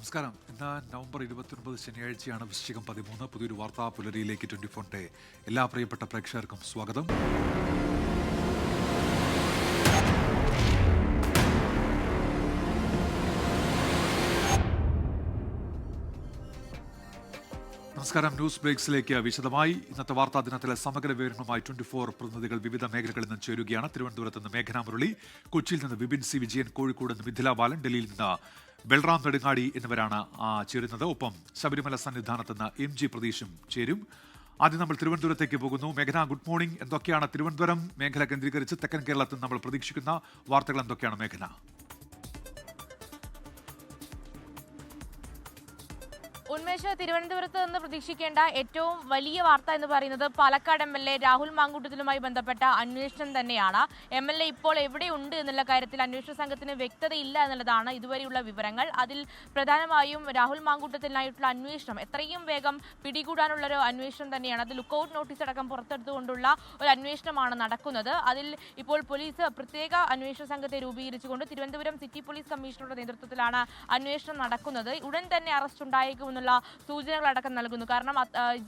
നമസ്കാരം. ഇന്ന് നവംബർ 29 ശനിയാഴ്ചയാണ്. വൃശ്ചികം 13. പുതിയൊരു വാർത്താ പുലരിയിലേക്ക് 24 എല്ലാ പ്രിയപ്പെട്ട പ്രേക്ഷകർക്കും സ്വാഗതം. നമസ്കാരം. ന്യൂസ് ബ്രേക്സിലേക്ക് വിശദമായി. ഇന്നത്തെ വാർത്താ ദിനത്തിലെ സമഗ്ര വിവരങ്ങളുമായി 24 പ്രതിനിധികൾ വിവിധ മേഖലകളിൽ നിന്ന് ചേരുകയാണ്. തിരുവനന്തപുരത്ത് നിന്ന് മേഘന മുരളി, കൊച്ചിയിൽ നിന്ന് വിപിൻ സി വിജയൻ, കോഴിക്കോട് നിന്ന് മിഥില ബാലൻ, ഡൽഹിയിൽ നിന്ന് ബൽറാം നെടുങ്ങാടി എന്നിവരാണ് ചേരുന്നത്. ഒപ്പം ശബരിമല സന്നിധാനത്ത് നിന്ന് MG പ്രതീഷും ചേരും. ആദ്യം നമ്മൾ തിരുവനന്തപുരത്തേക്ക് പോകുന്നു. മേഘന, ഗുഡ് മോർണിംഗ്. എന്തൊക്കെയാണ് തിരുവനന്തപുരം മേഖല കേന്ദ്രീകരിച്ച് തെക്കൻ കേരളത്തിൽ നമ്മൾ പ്രതീക്ഷിക്കുന്ന വാർത്തകൾ എന്തൊക്കെയാണ് മേഘന? ഉന്മേഷ, തിരുവനന്തപുരത്ത് നിന്ന് പ്രതീക്ഷിക്കേണ്ട ഏറ്റവും വലിയ വാർത്ത എന്ന് പറയുന്നത് പാലക്കാട് MLA രാഹുൽ മാങ്കൂട്ടത്തിലുമായി ബന്ധപ്പെട്ട അന്വേഷണം തന്നെയാണ്. MLA ഇപ്പോൾ എവിടെയുണ്ട് എന്നുള്ള കാര്യത്തിൽ അന്വേഷണ സംഘത്തിന് വ്യക്തതയില്ല എന്നുള്ളതാണ് ഇതുവരെയുള്ള വിവരങ്ങൾ. അതിൽ പ്രധാനമായും രാഹുൽ മാങ്കൂട്ടത്തിനായിട്ടുള്ള അന്വേഷണം എത്രയും വേഗം പിടികൂടാനുള്ള ഒരു അന്വേഷണം തന്നെയാണ്. അത് ലുക്കൌട്ട് നോട്ടീസ് അടക്കം പുറത്തെടുത്തുകൊണ്ടുള്ള ഒരു അന്വേഷണമാണ് നടക്കുന്നത്. അതിൽ ഇപ്പോൾ പോലീസ് പ്രത്യേക അന്വേഷണ സംഘത്തെ രൂപീകരിച്ചുകൊണ്ട് തിരുവനന്തപുരം സിറ്റി പോലീസ് കമ്മീഷണറുടെ നേതൃത്വത്തിലാണ് അന്വേഷണം നടക്കുന്നത്. ഉടൻ തന്നെ അറസ്റ്റ് ഉണ്ടായേക്കുമെന്നുള്ള സൂചനകളടക്കം നൽകുന്നു. കാരണം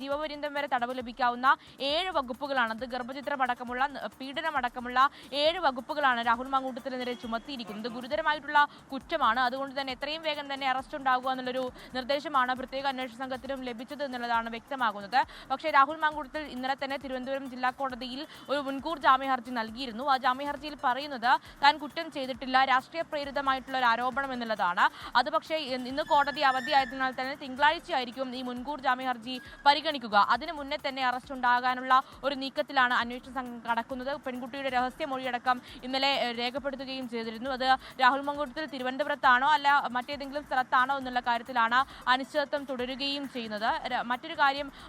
ജീവപര്യന്തം വരെ തടവ് ലഭിക്കാവുന്ന 7 വകുപ്പുകളാണ്. അത് ഗർഭചിത്രമടക്കമുള്ള പീഡനമടക്കമുള്ള 7 വകുപ്പുകളാണ് രാഹുൽ മാങ്കൂട്ടത്തിനെതിരെ ചുമത്തിയിരിക്കുന്നത്. ഗുരുതരമായിട്ടുള്ള കുറ്റമാണ്. അതുകൊണ്ട് തന്നെ എത്രയും വേഗം തന്നെ അറസ്റ്റ് ഉണ്ടാകുക എന്നുള്ളൊരു നിർദ്ദേശമാണ് പ്രത്യേക അന്വേഷണ സംഘത്തിനും ലഭിച്ചത് എന്നുള്ളതാണ് വ്യക്തമാകുന്നത്. പക്ഷേ രാഹുൽ മാങ്കൂട്ടത്തിൽ ഇന്നലെ തന്നെ തിരുവനന്തപുരം ജില്ലാ കോടതിയിൽ ഒരു മുൻകൂർ ജാമ്യ ഹർജി നൽകിയിരുന്നു. ആ ജാമ്യ ഹർജിയിൽ പറയുന്നത് താൻ കുറ്റം ചെയ്തിട്ടില്ല, രാഷ്ട്രീയ പ്രേരിതമായിട്ടുള്ള ഒരു ആരോപണം എന്നുള്ളതാണ്. അത് പക്ഷേ ഇന്ന് കോടതി അവധിയായതിനാൽ തന്നെ തിങ്കളാഴ്ചയായിരിക്കും ഈ മുൻകൂർ ജാമ്യ ഹർജി പരിഗണിക്കുക. അതിന് മുന്നേ തന്നെ അറസ്റ്റ് ഉണ്ടാകാനുള്ള ഒരു നീക്കത്തിലാണ് അന്വേഷണ സംഘം കടക്കുന്നത്. പെൺകുട്ടിയുടെ രഹസ്യമൊഴിയടക്കം ഇന്നലെ രേഖപ്പെടുത്തുകയും ചെയ്തിരുന്നു. അത് രാഹുൽ മാങ്കൂട്ടത്തിൽ തിരുവനന്തപുരത്താണോ അല്ല മറ്റേതെങ്കിലും സ്ഥലത്താണോ എന്നുള്ള കാര്യത്തിലാണ് അനിശ്ചിതത്വം തുടരുകയും ചെയ്യുന്നത്.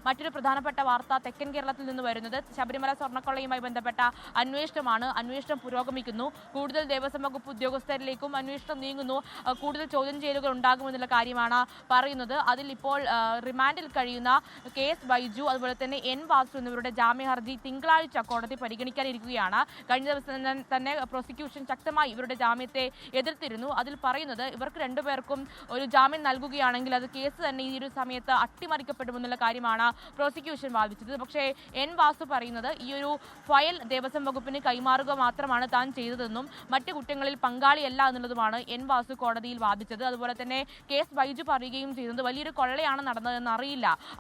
മറ്റൊരു പ്രധാനപ്പെട്ട വാർത്ത തെക്കൻ കേരളത്തിൽ നിന്ന് വരുന്നത് ശബരിമല സ്വർണ്ണക്കൊള്ളയുമായി ബന്ധപ്പെട്ട അന്വേഷണമാണ്. അന്വേഷണം പുരോഗമിക്കുന്നു. കൂടുതൽ ദേവസ്വം വകുപ്പ് ഉദ്യോഗസ്ഥരിലേക്കും അന്വേഷണം നീങ്ങുന്നു. കൂടുതൽ ചോദ്യം ചെയ്യലുകൾ ഉണ്ടാകുമെന്നുള്ള കാര്യമാണ് പറയുന്നത്. അതിൽ ഇപ്പോൾ റിമാൻഡിൽ കഴിയുന്ന KS ബൈജു, അതുപോലെ തന്നെ N വാസു എന്നിവരുടെ ജാമ്യ ഹർജി തിങ്കളാഴ്ച കോടതി പരിഗണിക്കാനിരിക്കുകയാണ്. കഴിഞ്ഞ ദിവസം തന്നെ പ്രോസിക്യൂഷൻ ശക്തമായി ഇവരുടെ ജാമ്യത്തെ എതിർത്തിരുന്നു. അതിൽ പറയുന്നത് ഇവർക്ക് രണ്ടുപേർക്കും ഒരു ജാമ്യം നൽകുകയാണെങ്കിൽ അത് കേസ് തന്നെ ഈ ഒരു സമയത്ത് അട്ടിമറിക്കപ്പെടുമെന്നുള്ള കാര്യമാണ് പ്രോസിക്യൂഷൻ വാദിച്ചത്. പക്ഷേ N വാസു പറയുന്നത് ഈ ഒരു ഫയൽ ദേവസ്വം വകുപ്പിന് കൈമാറുക മാത്രമാണ് താൻ ചെയ്തതെന്നും മറ്റ് കുറ്റങ്ങളിൽ പങ്കാളിയല്ല എന്നുള്ളതുമാണ് N വാസു കോടതിയിൽ വാദിച്ചത്. അതുപോലെ തന്നെ KS ബൈജു പറയുകയും ചെയ്യുന്നത് വലിയൊരു കൊള്ളയാണ് നടന്നതെന്ന്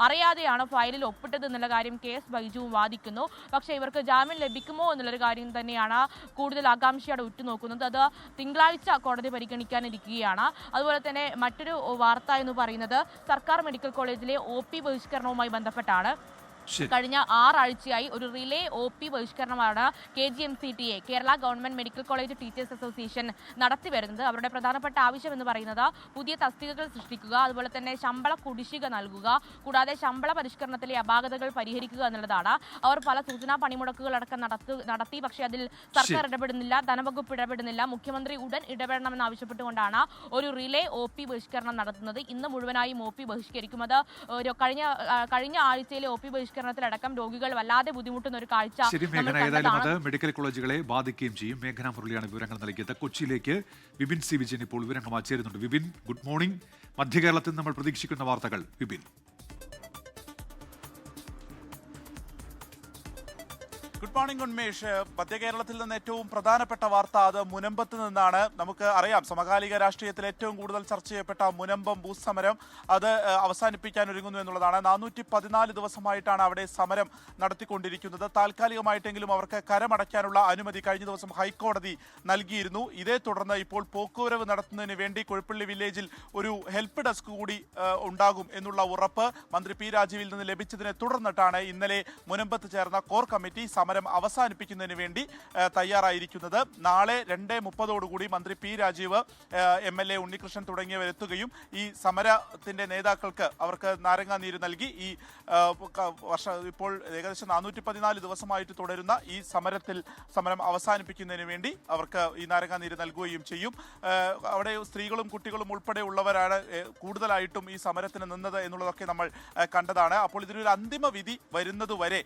അറിയാതെയാണ് ഫയലിൽ ഒപ്പിട്ടത് എന്നുള്ള കാര്യം KS ബൈജുവും വാദിക്കുന്നു. പക്ഷേ ഇവർക്ക് ജാമ്യം ലഭിക്കുമോ എന്നുള്ളൊരു കാര്യം തന്നെയാണ് കൂടുതൽ ആകാംക്ഷയോടെ ഉറ്റുനോക്കുന്നത്. അത് തിങ്കളാഴ്ച കോടതി പരിഗണിക്കാനിരിക്കുകയാണ്. അതുപോലെ തന്നെ മറ്റൊരു വാർത്ത എന്ന് പറയുന്നത് സർക്കാർ മെഡിക്കൽ കോളേജിലെ OP ബഹിഷ്കരണവുമായി ബന്ധപ്പെട്ടാണ്. കഴിഞ്ഞ 6 ആഴ്ചയായി ഒരു relay OP ബഹിഷ്കരണമാണ് KGMCTA, Kerala government medical college teachers association നടത്തി വരുന്നത്. അവരുടെ പ്രധാനപ്പെട്ട ആവശ്യം എന്ന് പറയുന്നത് പുതിയ തസ്തികകൾ സൃഷ്ടിക്കുക, അതുപോലെ തന്നെ ശമ്പള കുടിശ്ശിക നൽകുക, കൂടാതെ ശമ്പള പരിഷ്കരണത്തിലെ അപാകതകൾ പരിഹരിക്കുക എന്നുള്ളതാണ്. അവർ പല സൂചനാ പണിമുടക്കുകളടക്കം നടത്തി. പക്ഷേ അതിൽ സർക്കാർ ഇടപെടുന്നില്ല, ധനവകുപ്പ് ഇടപെടുന്നില്ല. മുഖ്യമന്ത്രി ഉടൻ ഇടപെടണമെന്ന് ആവശ്യപ്പെട്ടുകൊണ്ടാണ് ഒരു റിലേ OP ബഹിഷ്കരണം നടത്തുന്നത്. ഇന്ന് മുഴുവനായും OP ബഹിഷ്കരിക്കും. അത് കഴിഞ്ഞ ആഴ്ചയിലെ OP ബഹിഷ്കരണത്തിലടക്കം രോഗികൾ വല്ലാതെ ബുദ്ധിമുട്ടുന്ന ഒരു കാഴ്ച. മെഡിക്കൽ കോളേജുകളെ ബാധിക്കുകയും ചെയ്യും. മേഘന മുരളിയാണ് വിവരങ്ങൾ നൽകിയത്. കൊച്ചിയിലേക്ക് വിപിൻ സി വിജയൻ ഇപ്പോൾ വിവരങ്ങളുമായി ചേരുന്നുണ്ട്. Vipin, good morning. മധ്യകേരളത്തിൽ നമ്മൾ പ്രതീക്ഷിക്കുന്ന വാർത്തകൾ. വിപിൻ. Good morning Unmesh. മധ്യകേരളത്തിൽ നിന്ന് ഏറ്റവും പ്രധാനപ്പെട്ട വാർത്ത അത് മുനമ്പത്ത് നിന്നാണ്. നമുക്ക് അറിയാം, സമകാലിക രാഷ്ട്രീയത്തിൽ ഏറ്റവും കൂടുതൽ ചർച്ച ചെയ്യപ്പെട്ട മുനമ്പം ഭൂസമരം അത് അവസാനിപ്പിക്കാൻ ഒരുങ്ങുന്നു എന്നുള്ളതാണ്. 414 ദിവസമായിട്ടാണ് അവിടെ സമരം നടത്തിക്കൊണ്ടിരിക്കുന്നത്. താൽക്കാലികമായിട്ടെങ്കിലും അവർക്ക് കരമടയ്ക്കാനുള്ള അനുമതി കഴിഞ്ഞ ദിവസം ഹൈക്കോടതി നൽകിയിരുന്നു. ഇതേ തുടർന്ന് ഇപ്പോൾ പോക്കുവരവ് നടത്തുന്നതിന് വേണ്ടി കൊഴുപ്പള്ളി വില്ലേജിൽ ഒരു ഹെൽപ്പ് ഡെസ്ക് കൂടി ഉണ്ടാകും എന്നുള്ള ഉറപ്പ് മന്ത്രി P രാജീവിൽ നിന്ന് ലഭിച്ചതിനെ തുടർന്നിട്ടാണ് ഇന്നലെ മുനമ്പത്ത് ചേർന്ന കോർ കമ്മിറ്റി സമരം അവസാനിപ്പിക്കുന്നതിന് വേണ്ടി തയ്യാറായിരിക്കുന്നത്. നാളെ 2:30 മന്ത്രി P രാജീവ്, MLA ഉണ്ണികൃഷ്ണൻ തുടങ്ങിയവർ എത്തുകയും ഈ സമരത്തിന്റെ നേതാക്കൾക്ക് അവർക്ക് നാരങ്ങാനീര് നൽകി ഈ ഇപ്പോൾ ഏകദേശം 414 ദിവസമായിട്ട് തുടരുന്ന ഈ സമരം അവസാനിപ്പിക്കുന്നതിന് വേണ്ടി അവർക്ക് ഈ നാരങ്ങാനീര് നൽകുകയും ചെയ്യും. അവിടെ സ്ത്രീകളും കുട്ടികളും ഉൾപ്പെടെയുള്ളവരാണ് കൂടുതലായിട്ടും ഈ സമരത്തിന് നിന്നത് എന്നുള്ളതൊക്കെ നമ്മൾ കണ്ടതാണ്. അപ്പോൾ ഇതിനൊരു അന്തിമ വിധി വരുന്നതുവരെ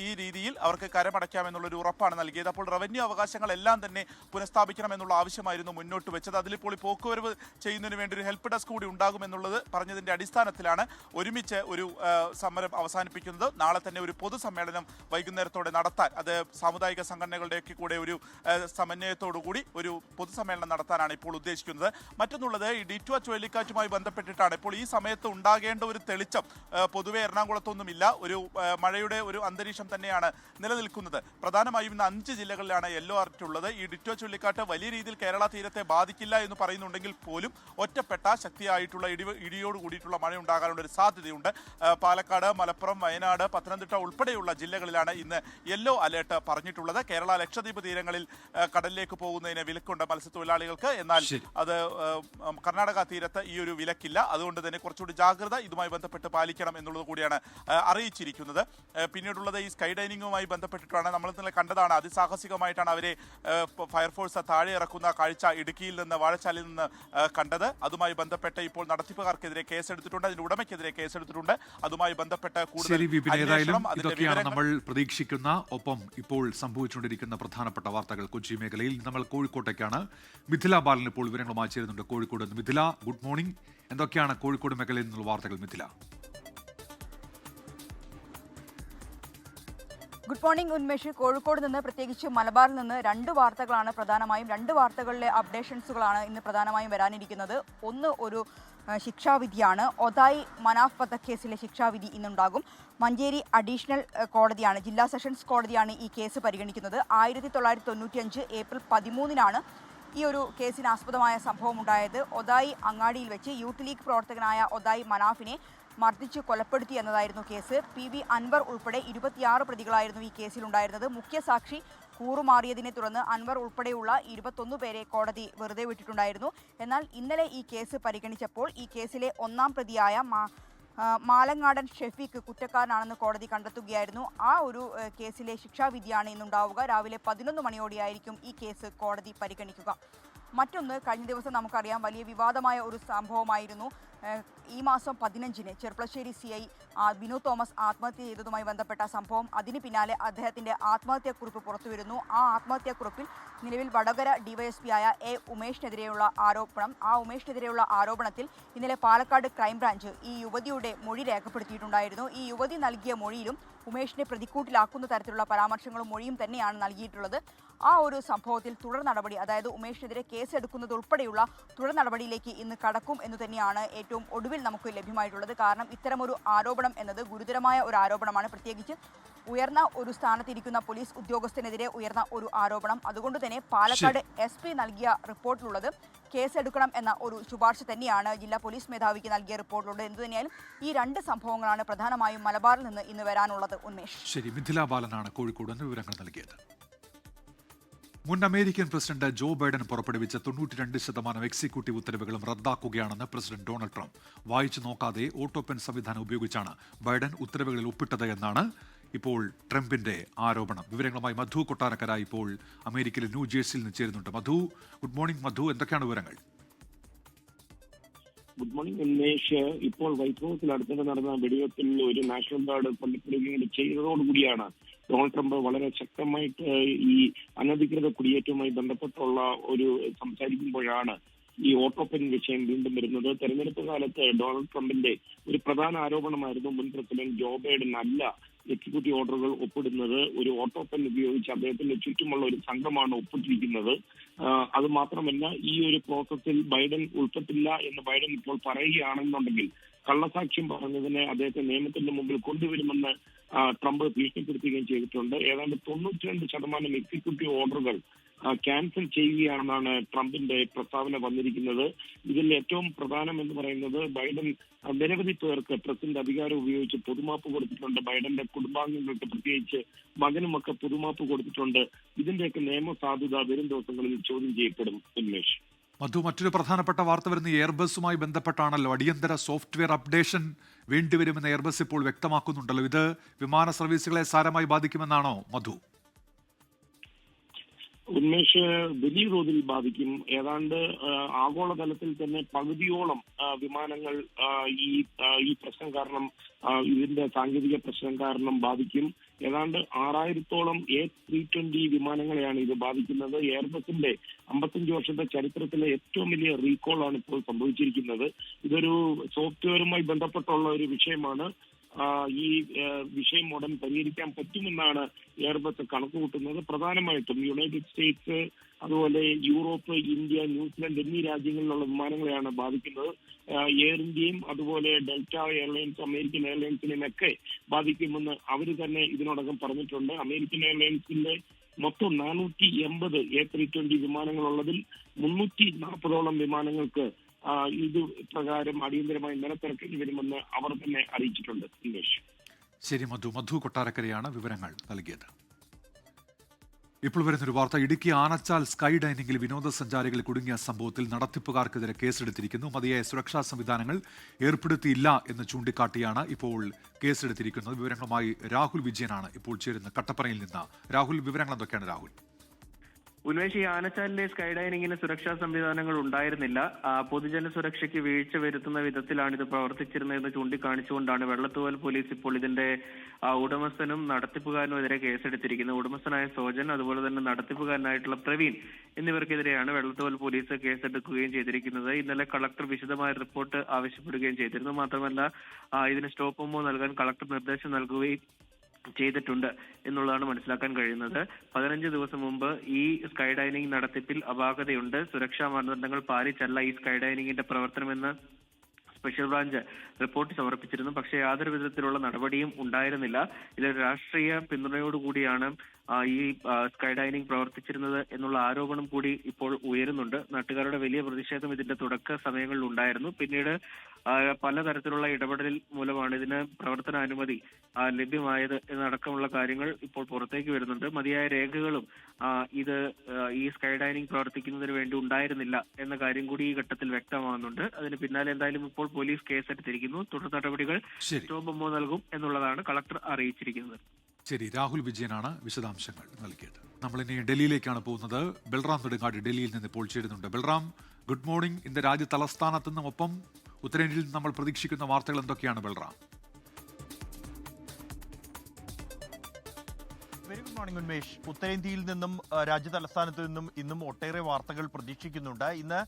ഈ രീതിയിൽ അവർക്ക് സമരമടയ്ക്കാമെന്നുള്ളൊരു ഉറപ്പാണ് നൽകിയത്. അപ്പോൾ റവന്യൂ അവകാശങ്ങളെല്ലാം തന്നെ പുനഃസ്ഥാപിക്കണമെന്നുള്ള ആവശ്യമായിരുന്നു മുന്നോട്ട് വെച്ചത്. അതിലിപ്പോൾ പോക്കുവരവ് ചെയ്യുന്നതിന് വേണ്ടി ഒരു ഹെൽപ്പ് ഡെസ്ക് കൂടി ഉണ്ടാകുമെന്നുള്ളത് പറഞ്ഞതിൻ്റെ അടിസ്ഥാനത്തിലാണ് ഒരുമിച്ച് ഒരു സമരം അവസാനിപ്പിക്കുന്നത്. നാളെ തന്നെ ഒരു പൊതുസമ്മേളനം വൈകുന്നേരത്തോടെ നടത്താൻ, അത് സാമുദായിക സംഘടനകളുടെയൊക്കെ കൂടെ ഒരു സമന്വയത്തോടുകൂടി ഒരു പൊതുസമ്മേളനം നടത്താനാണ് ഇപ്പോൾ ഉദ്ദേശിക്കുന്നത്. മറ്റൊന്നുള്ളത്, ഈ ഡിറ്റുവ ചുഴലിക്കാറ്റുമായി ബന്ധപ്പെട്ടിട്ടാണ്. ഇപ്പോൾ ഈ സമയത്ത് ഉണ്ടാകേണ്ട ഒരു തെളിച്ചം പൊതുവെ എറണാകുളത്തൊന്നുമില്ല. ഒരു മഴയുടെ ഒരു അന്തരീക്ഷം തന്നെയാണ് നിലനിൽക്കുന്നത്. പ്രധാനമായും ഇന്ന് 5 ജില്ലകളിലാണ് യെല്ലോ അലർട്ട് ഉള്ളത്. ഈ ഡിറ്റുവ ചുഴലിക്കാറ്റ് വലിയ രീതിയിൽ കേരള തീരത്തെ ബാധിക്കില്ല എന്ന് പറയുന്നുണ്ടെങ്കിൽ പോലും ഒറ്റപ്പെട്ട ശക്തിയായിട്ടുള്ള ഇടിയോട് കൂടിയിട്ടുള്ള മഴ ഉണ്ടാകാനുള്ള ഒരു സാധ്യതയുണ്ട്. പാലക്കാട്, മലപ്പുറം, വയനാട്, പത്തനംതിട്ട ഉൾപ്പെടെയുള്ള ജില്ലകളിലാണ് ഇന്ന് യെല്ലോ അലേർട്ട് പറഞ്ഞിട്ടുള്ളത്. കേരള ലക്ഷദ്വീപ് തീരങ്ങളിൽ കടലിലേക്ക് പോകുന്നതിന് വിലക്കുണ്ട് മത്സ്യത്തൊഴിലാളികൾക്ക്. എന്നാൽ അത് കർണാടക തീരത്ത് ഈ ഒരു വിലക്കില്ല. അതുകൊണ്ട് തന്നെ കുറച്ചുകൂടി ജാഗ്രത ഇതുമായി ബന്ധപ്പെട്ട് പാലിക്കണം എന്നുള്ളത് കൂടിയാണ് അറിയിച്ചിരിക്കുന്നത്. പിന്നീടുള്ളത് ഈ സ്കൈ ഡൈനിങ്ങുമായി ബന്ധപ്പെട്ടിട്ടാണ്. നമ്മൾ ഇന്നലെ കണ്ടതാണ്, അതിസാഹസികമായിട്ടാണ് അവരെ ഫയർഫോഴ്സ് താഴെ ഇറക്കുന്ന കാഴ്ച ഇടുക്കിയിൽ നിന്ന്, വാഴച്ചാലിൽ നിന്ന് കണ്ടത്. അതുമായി ബന്ധപ്പെട്ട് ഇപ്പോൾ നടത്തിപ്പുകാർക്കെതിരെ കേസെടുത്തിട്ടുണ്ട്, അതിന്റെ ഉടമയ്ക്കെതിരെ കേസെടുത്തിട്ടുണ്ട്. അതുമായി ബന്ധപ്പെട്ട് കൂടുതൽ ഇതൊക്കെയാണ് നമ്മൾ പ്രതീക്ഷിക്കുന്ന. ഒപ്പം ഇപ്പോൾ സംഭവിച്ചുകൊണ്ടിരിക്കുന്ന പ്രധാനപ്പെട്ട വാർത്തകൾ കൊച്ചി മേഖലയിൽ. നമ്മൾ കോഴിക്കോട്ടേക്കാണ്. മിഥില ബാലൻ ഇപ്പോൾ വിവരങ്ങളുമായി ചേരുന്നുണ്ട് കോഴിക്കോട്. Mithila, good morning. എന്തൊക്കെയാണ് കോഴിക്കോട് മേഖലയിൽ നിന്നുള്ള വാർത്തകൾ മിഥില? Good morning Unmesh. കോഴിക്കോട് നിന്ന്, പ്രത്യേകിച്ച് മലബാറിൽ നിന്ന് 2 വാർത്തകളാണ് പ്രധാനമായും, 2 വാർത്തകളിലെ അപ്ഡേഷൻസുകളാണ് ഇന്ന് പ്രധാനമായും വരാനിരിക്കുന്നത്. ഒന്ന് ഒരു ശിക്ഷാവിധിയാണ്. ഒതായി മനാഫ് വധക്കേസിലെ ശിക്ഷാവിധി ഇന്നുണ്ടാകും. മഞ്ചേരി അഡീഷണൽ കോടതിയാണ്, ജില്ലാ സെഷൻസ് കോടതിയാണ് ഈ കേസ് പരിഗണിക്കുന്നത്. 1995 ഏപ്രിൽ 13 ഈ ഒരു കേസിന് ആസ്പദമായ സംഭവം ഉണ്ടായത്. ഒതായി അങ്ങാടിയിൽ വെച്ച് യൂത്ത് ലീഗ് പ്രവർത്തകനായ ഒതായി മനാഫിനെ മർദ്ദിച്ച് കൊലപ്പെടുത്തി എന്നതായിരുന്നു കേസ്. PV അൻവർ ഉൾപ്പെടെ 26 പ്രതികളായിരുന്നു ഈ കേസിലുണ്ടായിരുന്നത്. മുഖ്യസാക്ഷി കൂറുമാറിയതിനെ തുടർന്ന് അൻവർ ഉൾപ്പെടെയുള്ള 21 പേരെ കോടതി വെറുതെ വിട്ടിട്ടുണ്ടായിരുന്നു. എന്നാൽ ഇന്നലെ ഈ കേസ് പരിഗണിച്ചപ്പോൾ ഈ കേസിലെ 1-ാം പ്രതിയായ മാലങ്ങാടൻ ഷെഫീഖ് കുറ്റക്കാരനാണെന്ന് കോടതി കണ്ടെത്തുകയായിരുന്നു. ആ ഒരു കേസിലെ ശിക്ഷാവിധിയാണ് ഇന്നുണ്ടാവുക. രാവിലെ 11 മണിയോടെയായിരിക്കും ഈ കേസ് കോടതി പരിഗണിക്കുക. മറ്റൊന്ന്, കഴിഞ്ഞ ദിവസം നമുക്കറിയാം വലിയ വിവാദമായ ഒരു സംഭവമായിരുന്നു. ഈ മാസം 15 ചെർപ്പളശ്ശേരി CI ബിനു തോമസ് ആത്മഹത്യ ചെയ്തതുമായി ബന്ധപ്പെട്ട സംഭവം. അതിന് പിന്നാലെ അദ്ദേഹത്തിൻ്റെ ആത്മഹത്യാക്കുറിപ്പ് പുറത്തുവരുന്നു. ആ ആത്മഹത്യാക്കുറിപ്പിൽ നിലവിൽ വടകര DYSP ആയ ഉമേഷിനെതിരെയുള്ള ആരോപണം. ആ ഉമേഷിനെതിരെയുള്ള ആരോപണത്തിൽ ഇന്നലെ പാലക്കാട് ക്രൈംബ്രാഞ്ച് ഈ യുവതിയുടെ മൊഴി രേഖപ്പെടുത്തിയിട്ടുണ്ടായിരുന്നു. ഈ യുവതി നൽകിയ മൊഴിയിലും ഉമേഷിനെ പ്രതിക്കൂട്ടിലാക്കുന്ന തരത്തിലുള്ള പരാമർശങ്ങളും മൊഴിയും തന്നെയാണ് നൽകിയിട്ടുള്ളത്. ആ ഒരു സംഭവത്തിൽ തുടർ നടപടി, അതായത് ഉമേഷിനെതിരെ കേസെടുക്കുന്നത് ഉൾപ്പെടെയുള്ള തുടർ നടപടിയിലേക്ക് ഇന്ന് കടക്കും എന്ന് തന്നെയാണ് ഏറ്റവും ഒടുവിൽ നമുക്ക് ലഭ്യമായിട്ടുള്ളത്. കാരണം ഇത്തരമൊരു ആരോപണം എന്നത് ഗുരുതരമായ ഒരു ആരോപണമാണ്, പ്രത്യേകിച്ച് ഉയർന്ന ഒരു സ്ഥാനത്തിരിക്കുന്ന പോലീസ് ഉദ്യോഗസ്ഥനെതിരെ ഉയർന്ന ഒരു ആരോപണം. അതുകൊണ്ട് തന്നെ പാലക്കാട് SP നൽകിയ റിപ്പോർട്ടിലുള്ളത് കേസെടുക്കണം എന്ന ഒരു ശുപാർശ തന്നെയാണ് ജില്ലാ പോലീസ് മേധാവിക്ക് നൽകിയ റിപ്പോർട്ടിലുള്ളത്. എന്തുതന്നെയാലും ഈ 2 സംഭവങ്ങളാണ് പ്രധാനമായും മലബാറിൽ നിന്ന് ഇന്ന് വരാനുള്ളത്. ഉന്മേഷ്. ശരി, മിഥില ബാലനാണ് കോഴിക്കോട് നിന്ന് വിവരങ്ങൾ നൽകിയത്. മുൻ അമേരിക്കൻ പ്രസിഡന്റ് ജോ ബൈഡൻ പുറപ്പെടുവിച്ച 92% എക്സിക്യൂട്ടീവ് ഉത്തരവുകളും റദ്ദാക്കുകയാണെന്ന് പ്രസിഡന്റ് ഡൊണാൾഡ് ട്രംപ്. വായിച്ചു നോക്കാതെ ഓട്ടോ പെൻ സംവിധാനം ഉപയോഗിച്ചാണ് ബൈഡൻ ഉത്തരവുകളിൽ ഒപ്പിട്ടത് എന്നാണ് ഇപ്പോൾ ട്രംപിന്റെ ആരോപണം. വിവരങ്ങളുമായി മധു കൊട്ടാരക്കര ഇപ്പോൾ അമേരിക്കയിലെ ന്യൂജേഴ്സിയിൽ നിന്ന് ചേരുന്നുണ്ട്. മധു, ഗുഡ് മോർണിംഗ്. മധു, എന്തൊക്കെയാണ് വിവരങ്ങൾ? Good morning Unmesh. ഇപ്പോൾ വൈറ്റ് ഹൗസിൽ അടുത്തിടെ നടന്ന വെടിവെപ്പിൽ ഒരു നാഷണൽ ഗാർഡ് കൊല്ലപ്പെടുകയും ചെയ്തതോടുകൂടിയാണ് ഡൊണാൾഡ് ട്രംപ് വളരെ ശക്തമായിട്ട് ഈ അനധികൃത കുടിയേറ്റവുമായി ബന്ധപ്പെട്ടുള്ള ഒരു സംസാരിക്കുമ്പോഴാണ് ഈ ഓട്ടോ പെൻ വിഷയം വീണ്ടും വരുന്നത്. തെരഞ്ഞെടുപ്പ് കാലത്ത് ഡൊണാൾഡ് ട്രംപിന്റെ ഒരു പ്രധാന ആരോപണമായിരുന്നു മുൻ പ്രസിഡന്റ് ജോ ബൈഡൻ അല്ല എക്സിക്യൂട്ടീവ് ഓർഡറുകൾ ഒപ്പിടുന്നത്, ഒരു ഓട്ടോ പെൻ ഉപയോഗിച്ച് അദ്ദേഹത്തിന്റെ ചുറ്റുമുള്ള ഒരു സംഘമാണ് ഒപ്പിട്ടിരിക്കുന്നത്. അത് മാത്രമല്ല, ഈ ഒരു പ്രോസസ്സിൽ ബൈഡൻ ഉൾപ്പെട്ടില്ല എന്ന് ബൈഡൻ ഇപ്പോൾ പറയുകയാണെന്നുണ്ടെങ്കിൽ കള്ളസാക്ഷ്യം പറഞ്ഞതിന് അദ്ദേഹത്തെ നിയമത്തിന്റെ മുമ്പിൽ കൊണ്ടുവരുമെന്ന് ട്രംപ് ഭീഷണിപ്പെടുത്തുകയും ചെയ്തിട്ടുണ്ട്. ഏതാണ്ട് 92% എക്സിക്യൂട്ടീവ് ഓർഡറുകൾ ക്യാൻസൽ ചെയ്യുകയാണെന്നാണ് ട്രംപിന്റെ പ്രസ്താവന വന്നിരിക്കുന്നത്. ഇതിൽ ഏറ്റവും പ്രധാനം എന്ന് പറയുന്നത് ബൈഡൻ നിരവധി പേർക്ക് പ്രസിഡന്റ് അധികാരം ഉപയോഗിച്ച് പൊതുമാപ്പ് കൊടുത്തിട്ടുണ്ട്. ബൈഡന്റെ കുടുംബാംഗങ്ങൾക്ക്, പ്രത്യേകിച്ച് മകനുമൊക്കെ പൊതുമാപ്പ് കൊടുത്തിട്ടുണ്ട്. ഇതിന്റെയൊക്കെ നിയമസാധുത വരും ദിവസങ്ങളിൽ ചോദ്യം ചെയ്യപ്പെടും. ഉന്മേഷ്. മധു, മറ്റൊരു പ്രധാനപ്പെട്ട വാർത്ത വരുന്ന എയർബസുമായി ബന്ധപ്പെട്ടാണല്ലോ. അടിയന്തര സോഫ്റ്റ്വെയർ അപ്ഡേഷൻ വേണ്ടിവരുമെന്ന് എയർബസ് ഇപ്പോൾ വ്യക്തമാക്കുന്നുണ്ടല്ലോ. ഇത് വിമാന സർവീസുകളെ സാരമായി ബാധിക്കുമെന്നാണോ മധു? ഉന്മേഷ്, വലിയ തോതിൽ ബാധിക്കും. ഏതാണ്ട് ആഗോളതലത്തിൽ തന്നെ പകുതിയോളം വിമാനങ്ങൾ ഈ പ്രശ്നം കാരണം, ഇതിന്റെ സാങ്കേതിക പ്രശ്നം കാരണം ബാധിക്കും. ഏതാണ്ട് 6000-ഓളം A320 വിമാനങ്ങളെയാണ് ഇത് ബാധിക്കുന്നത്. എയർബസിന്റെ 55 വർഷത്തെ ചരിത്രത്തിലെ ഏറ്റവും വലിയ റീകോളാണ് ഇപ്പോൾ സംഭവിച്ചിരിക്കുന്നത്. ഇതൊരു സോഫ്റ്റ്വെയറുമായി ബന്ധപ്പെട്ടുള്ള ഒരു വിഷയമാണ്. ഈ വിഷയം ഉടൻ പരിഹരിക്കാൻ പറ്റുമെന്നാണ് എയർബസ് കണക്കുകൂട്ടുന്നത്. പ്രധാനമായിട്ടും യുണൈറ്റഡ് സ്റ്റേറ്റ്സ്, അതുപോലെ യൂറോപ്പ്, ഇന്ത്യ, ന്യൂസിലൻഡ് എന്നീ രാജ്യങ്ങളിലുള്ള വിമാനങ്ങളെയാണ് ബാധിക്കുന്നത്. എയർ ഇന്ത്യയും അതുപോലെ ഡെൽറ്റ എയർലൈൻസ്, അമേരിക്കൻ എയർലൈൻസിനെയൊക്കെ ബാധിക്കുമെന്ന് അവർ തന്നെ ഇതിനോടകം പറഞ്ഞിട്ടുണ്ട്. അമേരിക്കൻ എയർലൈൻസിന്റെ മൊത്തം 480 A320 വിമാനങ്ങളുള്ളതിൽ 340ഓളം വിമാനങ്ങൾക്ക് ഇത് പ്രകാരം അടിയന്തരമായി നിലത്തിറക്കേണ്ടി വരുമെന്ന് അവർ തന്നെ അറിയിച്ചിട്ടുണ്ട്. ഇംഗ്ലീഷ്. ശരി, മധു കൊട്ടാരക്കരയാണ് വിവരങ്ങൾ നൽകിയത്. ഇപ്പോൾ വരുന്നൊരു വാർത്ത. ഇടുക്കി ആനച്ചാൽ സ്കൈ ഡൈനിങ്ങിൽ വിനോദസഞ്ചാരികൾ കുടുങ്ങിയ സംഭവത്തിൽ നടത്തിപ്പുകാർക്കെതിരെ കേസെടുത്തിരിക്കുന്നു. മതിയായ സുരക്ഷാ സംവിധാനങ്ങൾ ഏർപ്പെടുത്തിയില്ല എന്ന് ചൂണ്ടിക്കാട്ടിയാണ് ഇപ്പോൾ കേസെടുത്തിരിക്കുന്നത്. വിവരങ്ങളുമായി രാഹുൽ വിജയനാണ് ഇപ്പോൾ ചേരുന്നത് കട്ടപ്പനയിൽ നിന്ന്. രാഹുൽ, വിവരങ്ങൾ എന്തൊക്കെയാണ് രാഹുൽ? ഉന്മേഷ്, ഈ ആനച്ചാലിലെ സ്കൈ ഡൈനിങ്ങിന് സുരക്ഷാ സംവിധാനങ്ങൾ ഉണ്ടായിരുന്നില്ല. പൊതുജന സുരക്ഷയ്ക്ക് വീഴ്ച വരുത്തുന്ന വിധത്തിലാണ് ഇത് പ്രവർത്തിച്ചിരുന്നതെന്ന് ചൂണ്ടിക്കാണിച്ചുകൊണ്ടാണ് വെള്ളത്തൂവൽ പോലീസ് ഇപ്പോൾ ഇതിന്റെ ഉടമസ്ഥനും നടത്തിപ്പുകാരനും എതിരെ കേസെടുത്തിരിക്കുന്നത്. ഉടമസ്ഥനായ സോജൻ, അതുപോലെ തന്നെ നടത്തിപ്പുകാരനായിട്ടുള്ള പ്രവീൺ എന്നിവർക്കെതിരെയാണ് വെള്ളത്തൂവൽ പോലീസ് കേസെടുക്കുകയും ചെയ്തിരിക്കുന്നത്. ഇന്നലെ കളക്ടർ വിശദമായ റിപ്പോർട്ട് ആവശ്യപ്പെടുകയും ചെയ്തിരുന്നു. മാത്രമല്ല ഇതിന് സ്റ്റോപ്പ് മെമ്മോ നൽകാൻ കളക്ടർ നിർദ്ദേശം നൽകുകയും ചെയ്തിട്ടുണ്ട് എന്നുള്ളതാണ് മനസ്സിലാക്കാൻ കഴിയുന്നത്. 15 ദിവസം മുമ്പ് ഈ സ്കൈ ഡൈനിങ് നടത്തിപ്പിൽ അപാകതയുണ്ട്, സുരക്ഷാ മാനദണ്ഡങ്ങൾ പാലിച്ചല്ല ഈ സ്കൈ ഡൈനിങ്ങിന്റെ പ്രവർത്തനമെന്ന് സ്പെഷ്യൽ ബ്രാഞ്ച് റിപ്പോർട്ട് സമർപ്പിച്ചിരുന്നു. പക്ഷേ യാതൊരു വിധത്തിലുള്ള നടപടിയും ഉണ്ടായിരുന്നില്ല. ഇതിൽ രാഷ്ട്രീയ പിന്തുണയോടുകൂടിയാണ് ഈ സ്കൈ ഡൈനിങ് പ്രവർത്തിച്ചിരുന്നത് എന്നുള്ള ആരോപണം കൂടി ഇപ്പോൾ ഉയരുന്നുണ്ട്. നാട്ടുകാരുടെ വലിയ പ്രതിഷേധം ഇതിന്റെ തുടക്ക സമയങ്ങളിൽ ഉണ്ടായിരുന്നു. പിന്നീട് പലതരത്തിലുള്ള ഇടപെടൽ മൂലമാണ് ഇതിന് പ്രവർത്തനാനുമതി ലഭ്യമായത് എന്നടക്കമുള്ള കാര്യങ്ങൾ ഇപ്പോൾ പുറത്തേക്ക് വരുന്നുണ്ട്. മതിയായ രേഖകളും ഈ സ്കൈ ഡൈനിങ് പ്രവർത്തിക്കുന്നതിന് വേണ്ടി ഉണ്ടായിരുന്നില്ല എന്ന കാര്യം കൂടി ഈ ഘട്ടത്തിൽ വ്യക്തമാകുന്നുണ്ട്. അതിന് പിന്നാലെ എന്തായാലും ഇപ്പോൾ പോലീസ് കേസെടുത്തിരിക്കുന്നു. തുടർ നടപടികൾ സ്റ്റോപ്പ് മെമ്മോ നൽകും എന്നുള്ളതാണ് കളക്ടർ അറിയിച്ചിരിക്കുന്നത്. ശരി, രാഹുൽ വിജയനാണ് വിശദാംശങ്ങൾ നൽകിയത്. നമ്മളിനി ഡൽഹിയിലേക്കാണ് പോകുന്നത്. ബൽറാം നെടുങ്ങാടി ഡൽഹിയിൽ നിന്ന് ഇപ്പോൾ ചേരുന്നുണ്ട്. Balram, good morning. ഇന്ന് രാജ്യ തലസ്ഥാനത്ത് നിന്നും ഒപ്പം ഉത്തരേന്ത്യയിൽ നിന്ന് നമ്മൾ പ്രതീക്ഷിക്കുന്ന വാർത്തകൾ എന്തൊക്കെയാണ് Balram? Very good morning Unmesh. ഉത്തരേന്ത്യയിൽ നിന്നും രാജ്യ തലസ്ഥാനത്ത് നിന്നും ഇന്നും ഒട്ടേറെ വാർത്തകൾ പ്രതീക്ഷിക്കുന്നുണ്ട്. ഇന്ന്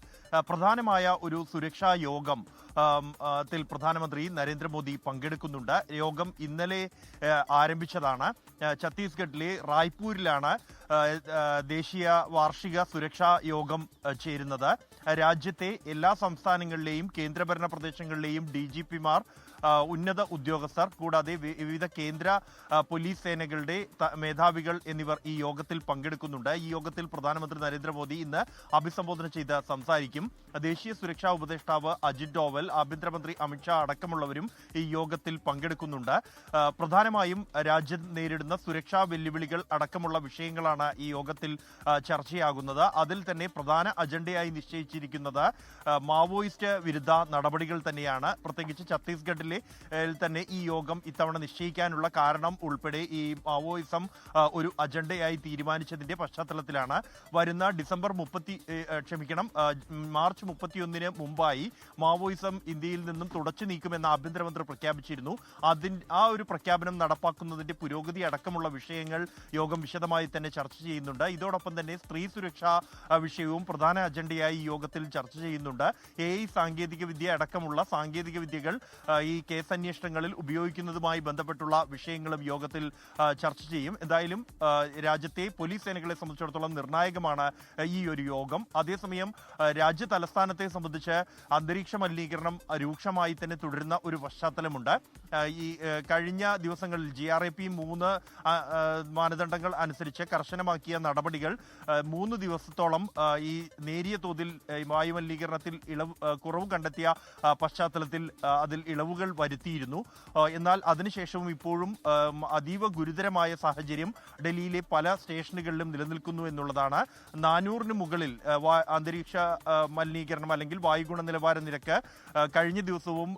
പ്രധാനമായ ഒരു സുരക്ഷാ യോഗം ത്തിൽ പ്രധാനമന്ത്രി നരേന്ദ്രമോദി പങ്കെടുക്കുന്നുണ്ട്. യോഗം ഇന്നലെ ആരംഭിച്ചതാണ്. ഛത്തീസ്ഗഡിലെ റായ്പൂരിലാണ് ദേശീയ വാർഷിക സുരക്ഷാ യോഗം ചേരുന്നത്. രാജ്യത്തെ എല്ലാ സംസ്ഥാനങ്ങളിലെയും കേന്ദ്രഭരണ പ്രദേശങ്ങളിലെയും DGPമാർ, ഉന്നത ഉദ്യോഗസ്ഥർ, കൂടാതെ വിവിധ കേന്ദ്ര പോലീസ് സേനകളുടെ മേധാവികൾ എന്നിവർ ഈ യോഗത്തിൽ പങ്കെടുക്കുന്നുണ്ട്. ഈ യോഗത്തിൽ പ്രധാനമന്ത്രി നരേന്ദ്രമോദി ഇന്ന് അഭിസംബോധന ചെയ്ത് സംസാരിക്കും. ദേശീയ സുരക്ഷാ ഉപദേഷ്ടാവ് അജിത് ഡോവൽ, ആഭ്യന്തരമന്ത്രി അമിത്ഷാ അടക്കമുള്ളവരും ഈ യോഗത്തിൽ പങ്കെടുക്കുന്നുണ്ട്. പ്രധാനമായും രാജ്യം നേരിടുന്ന സുരക്ഷാ വെല്ലുവിളികൾ അടക്കമുള്ള വിഷയങ്ങളാണ് ഈ യോഗത്തിൽ ചർച്ചയാകുന്നത്. അതിൽ തന്നെ പ്രധാന അജണ്ടയായി നിശ്ചയിച്ചിരിക്കുന്നത് മാവോയിസ്റ്റ് വിരുദ്ധ നടപടികൾ തന്നെയാണ്. പ്രത്യേകിച്ച് ഛത്തീസ്ഗഡിലെ തന്നെ ഈ യോഗം ഇത്തവണ നിശ്ചയിക്കാനുള്ള കാരണം ഉൾപ്പെടെ ഈ മാവോയിസം ഒരു അജണ്ടയായി തീരുമാനിച്ചതിന്റെ പശ്ചാത്തലത്തിലാണ് വരുന്ന മാർച്ച് 31 മുമ്പായി മാവോയിസം ഇന്ത്യയിൽ നിന്നും തുടച്ചു നീക്കുമെന്ന് ആഭ്യന്തരമന്ത്രി പ്രഖ്യാപിച്ചിരുന്നു. ആ ഒരു പ്രഖ്യാപനം നടപ്പാക്കുന്നതിന്റെ പുരോഗതി അടക്കമുള്ള വിഷയങ്ങൾ യോഗം വിശദമായി തന്നെ ചർച്ച ചെയ്യുന്നുണ്ട്. ഇതോടൊപ്പം തന്നെ സ്ത്രീ സുരക്ഷാ വിഷയവും പ്രധാന അജണ്ടയായി ഈ യോഗത്തിൽ ചർച്ച ചെയ്യുന്നുണ്ട്. AI സാങ്കേതിക വിദ്യ അടക്കമുള്ള സാങ്കേതിക വിദ്യകൾ ഈ കേസ് അന്വേഷണങ്ങളിൽ ഉപയോഗിക്കുന്നതുമായി ബന്ധപ്പെട്ടുള്ള വിഷയങ്ങളും യോഗത്തിൽ ചർച്ച ചെയ്യും. എന്തായാലും രാജ്യത്തെ പോലീസ് സേനകളെ സംബന്ധിച്ചിടത്തോളം നിർണായകമാണ് ഈ ഒരു യോഗം. അതേസമയം രാജ്യ തലസ്ഥാനത്തെ സംബന്ധിച്ച് അന്തരീക്ഷ മലിനീകരണം രൂക്ഷമായി തന്നെ തുടരുന്ന ഒരു പശ്ചാത്തലമുണ്ട്. ഈ കഴിഞ്ഞ ദിവസങ്ങളിൽ GRAP 3 മാനദണ്ഡങ്ങൾ അനുസരിച്ച് കർശനമാക്കിയ നടപടികൾ 3 ദിവസത്തോളം ഈ നേരിയ തോതിൽ വായുമലിനീകരണത്തിൽ കുറവ് കണ്ടെത്തിയ പശ്ചാത്തലത്തിൽ അതിൽ ഇളവുകൾ വരുത്തിയിരുന്നു. എന്നാൽ അതിനുശേഷവും ഇപ്പോഴും അതീവ ഗുരുതരമായ സാഹചര്യം സാഹചര്യം ഡൽഹിയിലെ പല സ്റ്റേഷനുകളിലും നിലനിൽക്കുന്നു എന്നുള്ളതാണ്. 400-ന് മുകളിൽ അന്തരീക്ഷ മലിനീകരണം അല്ലെങ്കിൽ വായു ഗുണനിലവാര നിരക്ക് കഴിഞ്ഞ ദിവസവും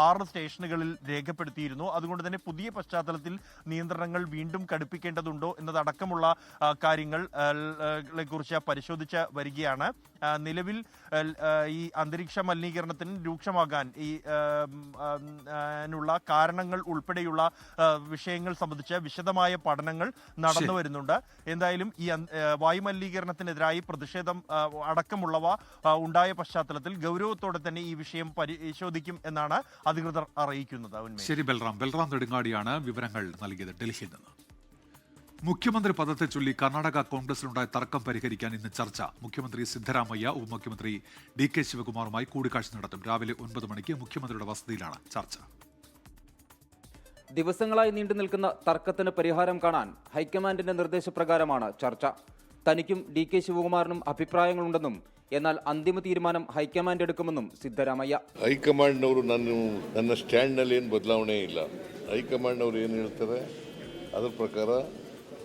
6 സ്റ്റേഷനുകളിൽ രേഖപ്പെടുത്തിയിരുന്നു. അതുകൊണ്ട് തന്നെ പുതിയ പശ്ചാത്തലത്തിൽ നിയന്ത്രണങ്ങൾ വീണ്ടും കടുപ്പിക്കേണ്ടതുണ്ടോ എന്നതടക്കമുള്ള കാര്യങ്ങളെ കുറിച്ച് പരിശോധിച്ച് വരികയാണ്. നിലവിൽ ഈ അന്തരീക്ഷ മലിനീകരണത്തിന് രൂക്ഷമാകാൻ നുള്ള കാരണങ്ങൾ ഉൾപ്പെടെയുള്ള വിഷയങ്ങൾ സംബന്ധിച്ച് വിശദമായ പഠനങ്ങൾ നടന്നു വരുന്നുണ്ട്. എന്തായാലും ഈ വായുമലിനീകരണത്തിനെതിരായി പ്രതിഷേധം അടക്കമുള്ളവ ഉണ്ടായ പശ്ചാത്തലത്തിൽ ഗൗരവത്തോടെ തന്നെ ഈ വിഷയം പരിശോധിക്കും എന്നാണ് അധികൃതർ അറിയിക്കുന്നത്. ശരി, ബൽറാം നെടുങ്ങാടിയാണ് വിവരങ്ങൾ നൽകിയത് ഡൽഹിയിൽ നിന്ന്. മുഖ്യമന്ത്രി പദത്തെ ചൊല്ലി കർണാടക കോൺഗ്രസിലുണ്ടായ തർക്കം പരിഹരിക്കാൻ ഇന്ന് ചർച്ച. മുഖ്യമന്ത്രി സിദ്ധരാമയ്യ ഉപമുഖ്യമന്ത്രി DK ശിവകുമാറുമായി കൂടിക്കാഴ്ച നടത്തും. രാവിലെ 9 മണിക്ക് മുഖ്യമന്ത്രിയുടെ വസതിയിലാണ് ചർച്ച. ദിവസങ്ങളായി നീണ്ടു നിൽക്കുന്ന തർക്കത്തിന് പരിഹാരം കാണാൻ ഹൈക്കമാൻഡിന്റെ നിർദ്ദേശപ്രകാരമാണ് ചർച്ച. തനിക്കും DK ശിവകുമാറിനും അഭിപ്രായങ്ങളുണ്ടെന്നും എന്നാൽ അന്തിമ തീരുമാനം ഹൈക്കമാൻഡ് എടുക്കുമെന്നും സിദ്ധരാമയ്യ. ಹೈಕಮಾಂಡ್ನವರು ನನ್ನ ಸ್ಟ್ಯಾಂಡ್ನಲ್ಲಿ ಏನು ಬದಲಾವಣೆ ಇಲ್ಲ. ಹೈಕಮಾಂಡ್ನವರು ಏನು ಹೇಳ್ತಾರೆ ಅದರ ಪ್ರಕಾರ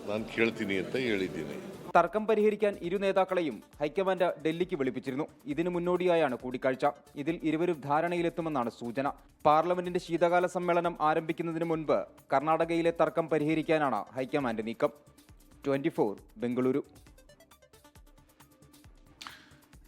ನಾನು ಕೇಳ್ತೀನಿ ಅಂತ ಹೇಳಿದ್ದೀನಿ. തർക്കം പരിഹരിക്കാൻ ഇരു നേതാക്കളെയും ഹൈക്കമാൻഡ് ഡൽഹിക്ക് വിളിപ്പിച്ചിരുന്നു. ഇതിനു മുന്നോടിയായാണ് കൂടിക്കാഴ്ച. ഇതിൽ ഇരുവരും ധാരണയിലെത്തുമെന്നാണ് സൂചന. പാർലമെന്റിന്റെ ശീതകാല സമ്മേളനം ആരംഭിക്കുന്നതിന് മുൻപ് കർണാടകയിലെ തർക്കം പരിഹരിക്കാനാണ് ഹൈക്കമാൻഡ് നീക്കം. 24 ബംഗളൂരു.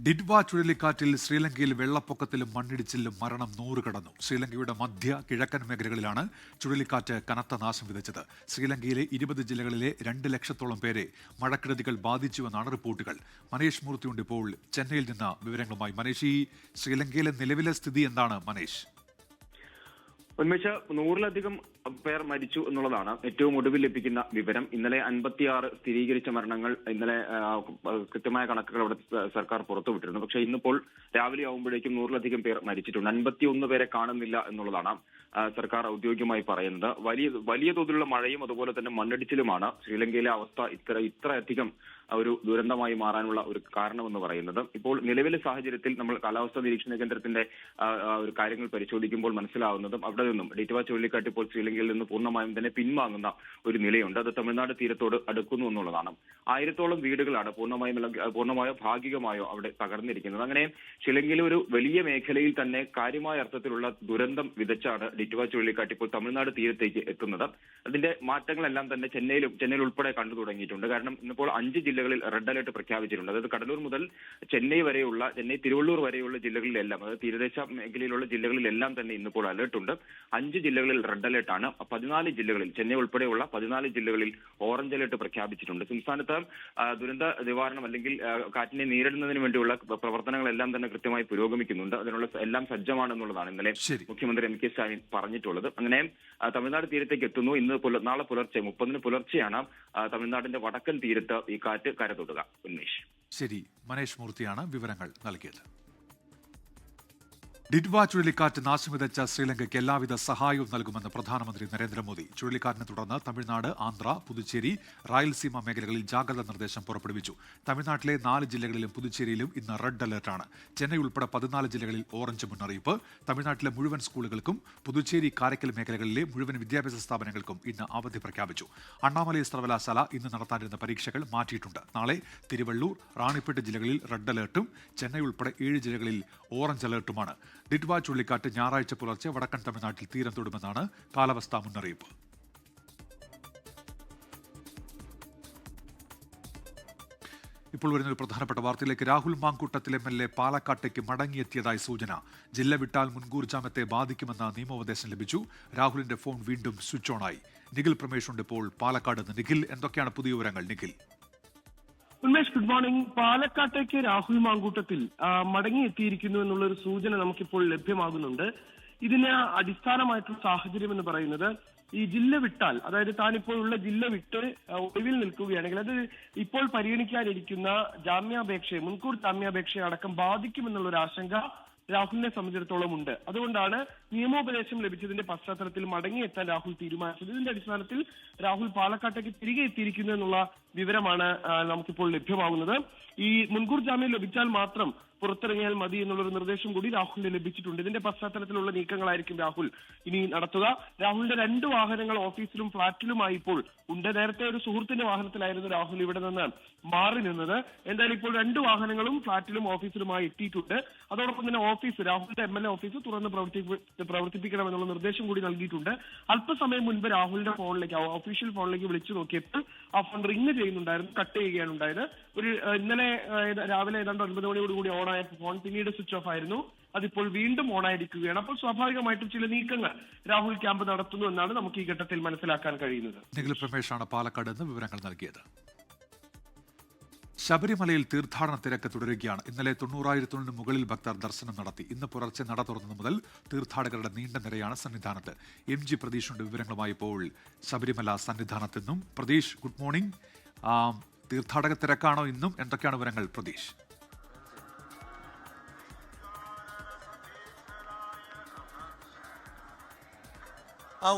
ഡിഡ്വ ചുഴലിക്കാറ്റിൽ ശ്രീലങ്കയിൽ വെള്ളപ്പൊക്കത്തിലും മണ്ണിടിച്ചിലും മരണം 100 കടന്നു. ശ്രീലങ്കയുടെ മധ്യ കിഴക്കൻ മേഖലകളിലാണ് ചുഴലിക്കാറ്റ് കനത്ത നാശം വിതച്ചത്. ശ്രീലങ്കയിലെ 20 ജില്ലകളിലെ 2 ലക്ഷത്തോളം പേരെ മഴക്കെടുതികൾ ബാധിച്ചുവെന്നാണ് റിപ്പോർട്ടുകൾ. മനേഷ് മൂർത്തിയുണ്ട് ഇപ്പോൾ ചെന്നൈയിൽ നിന്ന് വിവരങ്ങളുമായി. മനേഷ്, ഈ ശ്രീലങ്കയിലെ നിലവിലെ സ്ഥിതി എന്താണ് മനേഷ്? ഉന്മേഷ 100-ലധികം പേർ മരിച്ചു എന്നുള്ളതാണ് ഏറ്റവും ഒടുവിൽ ലഭിക്കുന്ന വിവരം. ഇന്നലെ 56 സ്ഥിരീകരിച്ച മരണങ്ങൾ ഇന്നലെ കൃത്യമായ കണക്കുകൾ അവിടെ സർക്കാർ പുറത്തുവിട്ടിരുന്നു. പക്ഷേ ഇന്നിപ്പോൾ രാവിലെ ആവുമ്പോഴേക്കും 100-ലധികം പേർ മരിച്ചിട്ടുണ്ട്. 51 പേരെ കാണുന്നില്ല എന്നുള്ളതാണ് സർക്കാർ ഔദ്യോഗികമായി പറയുന്നത്. വലിയ തോതിലുള്ള മഴയും അതുപോലെ തന്നെ മണ്ണിടിച്ചിലുമാണ് ശ്രീലങ്കയിലെ അവസ്ഥ ഇത്രയധികം ഒരു ദുരന്തമായി മാറാനുള്ള ഒരു കാരണമെന്ന് പറയുന്നത്. ഇപ്പോൾ നിലവിലെ സാഹചര്യത്തിൽ നമ്മൾ കാലാവസ്ഥാ നിരീക്ഷണ കേന്ദ്രത്തിന്റെ ഒരു കാര്യങ്ങൾ പരിശോധിക്കുമ്പോൾ മനസ്സിലാവുന്നതും അവിടെ നിന്നും ഡിറ്റ്വ ചുഴലിക്കാറ്റ് ഇപ്പോൾ ശ്രീലങ്കയിൽ നിന്ന് പൂർണ്ണമായും തന്നെ പിൻവാങ്ങുന്ന ഒരു നിലയുണ്ട്. അത് തമിഴ്നാട് തീരത്തോട് അടുക്കുന്നു എന്നുള്ളതാണ്. 1000-ഓളം വീടുകളാണ് പൂർണ്ണമായോ ഭാഗികമായോ അവിടെ തകർന്നിരിക്കുന്നത്. അങ്ങനെ ശ്രീലങ്കയിലെ ഒരു വലിയ മേഖലയിൽ തന്നെ കാര്യമായ അർത്ഥത്തിലുള്ള ദുരന്തം വിതച്ചാണ് ഡിറ്റ്വ ചുഴലിക്കാറ്റ് ഇപ്പോൾ തമിഴ്നാട് തീരത്തേക്ക് എത്തുന്നത്. അതിന്റെ മാറ്റങ്ങളെല്ലാം തന്നെ ചെന്നൈയിൽ ഉൾപ്പെടെ കണ്ടു തുടങ്ങിയിട്ടുണ്ട്. കാരണം ഇന്നിപ്പോൾ 5 ജില്ലകളിൽ റെഡ് അലർട്ട് പ്രഖ്യാപിച്ചിട്ടുണ്ട്. അതായത് കടലൂർ മുതൽ ചെന്നൈ തിരുവള്ളൂർ വരെയുള്ള ജില്ലകളിലെല്ലാം, അതായത് തീരദേശ മേഖലയിലുള്ള ജില്ലകളിലെല്ലാം തന്നെ ഇന്നിപ്പോൾ അലർട്ടുണ്ട്. 5 ജില്ലകളിൽ റെഡ് അലർട്ടാണ്. 14 ജില്ലകളിൽ, ചെന്നൈ ഉൾപ്പെടെയുള്ള 14 ജില്ലകളിൽ ഓറഞ്ച് അലർട്ട് പ്രഖ്യാപിച്ചിട്ടുണ്ട്. സംസ്ഥാനത്ത് ദുരന്ത നിവാരണം അല്ലെങ്കിൽ കാറ്റിനെ നേരിടുന്നതിന് വേണ്ടിയുള്ള പ്രവർത്തനങ്ങളെല്ലാം തന്നെ കൃത്യമായി പുരോഗമിക്കുന്നുണ്ട്. അതിനുള്ള എല്ലാം സജ്ജമാണെന്നുള്ളതാണ് ഇന്നലെ മുഖ്യമന്ത്രി MK സ്റ്റാലിൻ പറഞ്ഞിട്ടുള്ളത്. അങ്ങനെ തമിഴ്നാട് തീരത്തേക്ക് എത്തുന്നു. നാളെ പുലർച്ചെ 30-ന് പുലർച്ചെയാണ് തമിഴ്നാടിന്റെ വടക്കൻ തീരത്ത് ഈ കാറ്റ് കരതൊടുക. ഉന്മേഷ്. ശരി, മനേഷ് മൂർത്തിയാണ് വിവരങ്ങൾ നൽകിയത്. ഡിഡ്വ ചുഴലിക്കാറ്റ് നാശം വിതച്ച ശ്രീലങ്കയ്ക്ക് എല്ലാവിധ സഹായവും നൽകുമെന്ന് പ്രധാനമന്ത്രി നരേന്ദ്രമോദി. ചുഴലിക്കാറ്റിനെ തുടർന്ന് തമിഴ്നാട്, ആന്ധ്ര, പുതുച്ചേരി, റായൽസീമ മേഖലകളിൽ ജാഗ്രതാ നിർദ്ദേശം പുറപ്പെടുവിച്ചു. തമിഴ്നാട്ടിലെ 4 ജില്ലകളിലും പുതുച്ചേരിയിലും ഇന്ന് റെഡ് അലർട്ടാണ്. ചെന്നൈ ഉൾപ്പെടെ 14 ജില്ലകളിൽ ഓറഞ്ച് മുന്നറിയിപ്പ്. തമിഴ്നാട്ടിലെ മുഴുവൻ സ്കൂളുകൾക്കും പുതുച്ചേരി, കാരക്കൽ മേഖലകളിലെ മുഴുവൻ വിദ്യാഭ്യാസ സ്ഥാപനങ്ങൾക്കും ഇന്ന് അവധി പ്രഖ്യാപിച്ചു. അണ്ണാമലൈ സർവകലാശാല ഇന്ന് നടത്താനിരുന്ന പരീക്ഷകൾ മാറ്റിയിട്ടുണ്ട്. നാളെ തിരുവള്ളൂർ, റാണിപ്പേട്ട് ജില്ലകളിൽ റെഡ് അലർട്ടും ചെന്നൈ ഉൾപ്പെടെ 7 ജില്ലകളിൽ ഓറഞ്ച് അലർട്ടുമാണ്. ഡിഡ്വ ചുഴലിക്കാറ്റ് ഞായറാഴ്ച പുലർച്ചെ വടക്കൻ തമിഴ്നാട്ടിൽ തീരം തൊടുമെന്നാണ് കാലാവസ്ഥാ മുന്നറിയിപ്പ്. ഇപ്പോൾ വരുന്ന ഒരു പ്രധാനപ്പെട്ട വാർത്തയിലേക്ക്. രാഹുൽ മാങ്കൂട്ടത്തിൽ MLA പാലക്കാട്ടേക്ക് മടങ്ങിയെത്തിയതായി സൂചന. ജില്ല വിട്ടാൽ മുൻകൂർ ജാമ്യത്തെ ബാധിക്കുമെന്ന നിയമോപദേശം ലഭിച്ചു. രാഹുലിന്റെ ഫോൺ വീണ്ടും സ്വിച്ച് ഓൺ ആയി. നിഖിൽ പ്രമേഷ് ഉണ്ട് ഇപ്പോൾ പാലക്കാട് നിന്ന്. നിഖിൽ, എന്തൊക്കെയാണ് പുതിയ വിവരങ്ങൾ? നിഖിൽ. Unmesh, good morning. പാലക്കാട്ടേക്ക് രാഹുൽ മാങ്കൂട്ടത്തിൽ മടങ്ങിയെത്തിയിരിക്കുന്നു എന്നുള്ള ഒരു സൂചന നമുക്കിപ്പോൾ ലഭ്യമാകുന്നുണ്ട്. ഇതിന് അടിസ്ഥാനമായിട്ടുള്ള സാഹചര്യം എന്ന് പറയുന്നത് ഈ ജില്ല വിട്ടാൽ, അതായത് താനിപ്പോൾ ഉള്ള ജില്ല വിട്ട് ഒളിവിൽ നിൽക്കുകയാണെങ്കിൽ അത് ഇപ്പോൾ പരിഗണിക്കാനിരിക്കുന്ന ജാമ്യാപേക്ഷയെ, മുൻകൂർ ജാമ്യാപേക്ഷയെ അടക്കം ബാധിക്കുമെന്നുള്ള ഒരു ആശങ്ക രാഹുലിനെ സംബന്ധിച്ചിടത്തോളം ഉണ്ട്. അതുകൊണ്ടാണ് നിയമോപദേശം ലഭിച്ചതിന്റെ പശ്ചാത്തലത്തിൽ മടങ്ങിയെത്താൻ രാഹുൽ തീരുമാനിച്ചത്. ഇതിന്റെ അടിസ്ഥാനത്തിൽ രാഹുൽ പാലക്കാട്ടേക്ക് തിരികെ എത്തിയിരിക്കുന്നു എന്നുള്ള വിവരമാണ് നമുക്കിപ്പോൾ ലഭ്യമാകുന്നത്. ഈ മുൻകൂർ ജാമ്യം ലഭിച്ചാൽ മാത്രം പുറത്തിറങ്ങിയാൽ മതി എന്നുള്ളൊരു നിർദ്ദേശം കൂടി രാഹുലിന് ലഭിച്ചിട്ടുണ്ട്. ഇതിന്റെ പശ്ചാത്തലത്തിലുള്ള നീക്കങ്ങളായിരിക്കും രാഹുൽ ഇനി നടത്തുക. രാഹുലിന്റെ 2 വാഹനങ്ങൾ ഓഫീസിലും ഫ്ളാറ്റിലുമായി ഇപ്പോൾ ഉണ്ട്. നേരത്തെ ഒരു സുഹൃത്തിന്റെ വാഹനത്തിലായിരുന്നു രാഹുൽ ഇവിടെ നിന്ന് മാറി നിന്നത്. എന്തായാലും ഇപ്പോൾ 2 വാഹനങ്ങളും ഫ്ളാറ്റിലും ഓഫീസിലുമായി എത്തിയിട്ടുണ്ട്. അതോടൊപ്പം തന്നെ രാഹുലിന്റെ MLA ഓഫീസ് തുറന്ന് പ്രവർത്തിപ്പിക്കണമെന്നുള്ള നിർദ്ദേശം കൂടി നൽകിയിട്ടുണ്ട്. അല്പസമയം മുൻപ് രാഹുലിന്റെ ഫോണിലേക്ക്, ഒഫീഷ്യൽ ഫോണിലേക്ക് വിളിച്ചു നോക്കിയപ്പോൾ ആ ഫോൺ റിംഗ് ചെയ്യുന്നുണ്ടായിരുന്നു, കട്ട് ചെയ്യുകയാണ് ഉണ്ടായത്. ഇന്നലെ രാവിലെ ഏതാണ്ട് 9 മണിയോടുകൂടി ഓണായ ഫോൺ പിന്നീട് സ്വിച്ച് ഓഫ് ആയിരുന്നു. അതിപ്പോൾ വീണ്ടും ഓണായിരിക്കുകയാണ്. അപ്പോൾ സ്വാഭാവികമായിട്ടും ചില നീക്കങ്ങൾ രാഹുൽ ക്യാമ്പ് നടത്തുന്നു എന്നാണ് നമുക്ക് ഈ ഘട്ടത്തിൽ മനസ്സിലാക്കാൻ കഴിയുന്നത്. നിഖിൽ പ്രമേഷാണ് പാലക്കാട് നിന്ന് വിവരങ്ങൾ നൽകിയത്. ശബരിമലയിൽ തീർത്ഥാടന തിരക്ക് തുടരുകയാണ്. ഇന്നലെ 90,000 മുകളിൽ ഭക്തർ ദർശനം നടത്തി. ഇന്ന് പുലർച്ചെ നട തുറന്നത് മുതൽ തീർത്ഥാടകരുടെ നീണ്ട നിരയാണ് സന്നിധാനത്ത്. MG പ്രതീഷിന്റെ വിവരങ്ങളുമായി ഇപ്പോൾ ശബരിമല സന്നിധാനത്ത് നിന്നും. Prateesh, good morning. തീർത്ഥാടക തിരക്കാണോ ഇന്നും? എന്തൊക്കെയാണ് വിവരങ്ങൾ പ്രതീഷ്?